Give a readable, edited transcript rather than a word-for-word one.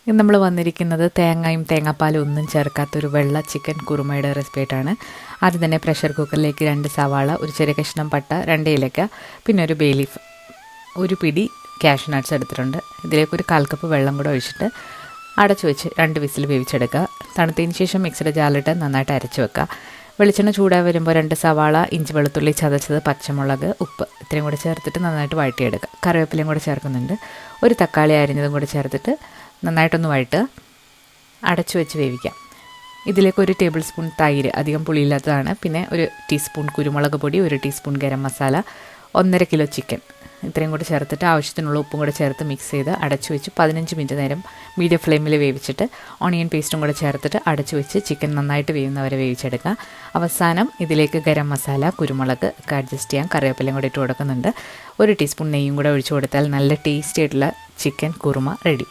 ഇന്ന് നമ്മൾ വന്നിരിക്കുന്നത് തേങ്ങയും തേങ്ങാപ്പാലും ഒന്നും ചേർക്കാത്തൊരു വെള്ള ചിക്കൻ കുറുമയുടെ റെസിപ്പി ആയിട്ടാണ്. ആദ്യം തന്നെ പ്രഷർ കുക്കറിലേക്ക് 2 സവാള, ഒരു ചെറിയ കഷ്ണം പട്ട, 2 ഏലക്ക, പിന്നെ ഒരു ബേ ലീഫ്, ഒരു പിടി കാഷ്യൂ നട്ട്സ് എടുത്തിട്ടുണ്ട്. ഇതിലേക്ക് ഒരു 1/4 കപ്പ് വെള്ളം കൂടെ ഒഴിച്ചിട്ട് അടച്ചു വെച്ച് 2 വിസിൽ വേവിച്ചെടുക്കുക. തണുത്തതിന് ശേഷം മിക്സിയുടെ ജാറിലിട്ട് നന്നായിട്ട് അരച്ച് വെക്കുക. വെളിച്ചെണ്ണ ചൂടായി വരുമ്പോൾ 2 സവാള, ഇഞ്ചി വെളുത്തുള്ളി ചതച്ചത്, പച്ചമുളക്, ഉപ്പ് ഇത്രയും കൂടെ ചേർത്തിട്ട് നന്നായിട്ട് വഴറ്റിയെടുക്കുക. കറിവേപ്പിലയും കൂടെ ചേർക്കുന്നുണ്ട്. ഒരു തക്കാളി അരിഞ്ഞതും കൂടെ ചേർത്തിട്ട് നന്നായിട്ടൊന്ന് വഴറ്റുക. അടച്ചു വെച്ച് വേവിക്കാം. ഇതിലേക്ക് 1 ടേബിൾ സ്പൂൺ തൈര്, അധികം പുളിയില്ലാത്തതാണ്, പിന്നെ 1 ടീസ്പൂൺ കുരുമുളക് പൊടി, 1 teaspoon garam masala, 1.5 kilo chicken ഇത്രയും കൂടെ ചേർത്തിട്ട് ആവശ്യത്തിനുള്ള ഉപ്പും കൂടെ ചേർത്ത് മിക്സ് ചെയ്ത് അടച്ചു വെച്ച് 15 മിനിറ്റ് നേരം മീഡിയം ഫ്ലെയിമിൽ വേവിച്ചിട്ട് ഓണിയൻ പേസ്റ്റും കൂടെ ചേർത്തിട്ട് അടച്ചു വെച്ച് ചിക്കൻ നന്നായിട്ട് വേവുന്നവരെ വേവിച്ചെടുക്കുക. അവസാനം ഇതിലേക്ക് ഗരം മസാല, കുരുമുളക് ഒക്കെ അഡ്ജസ്റ്റ് ചെയ്യാൻ കറിവേപ്പിലയും കൂടെ ഇട്ട് കൊടുക്കുന്നുണ്ട്. 1 ടീസ്പൂൺ നെയ്യും കൂടെ ഒഴിച്ചു കൊടുത്താൽ നല്ല ടേസ്റ്റി ആയിട്ടുള്ള ചിക്കൻ കുറുമ റെഡി.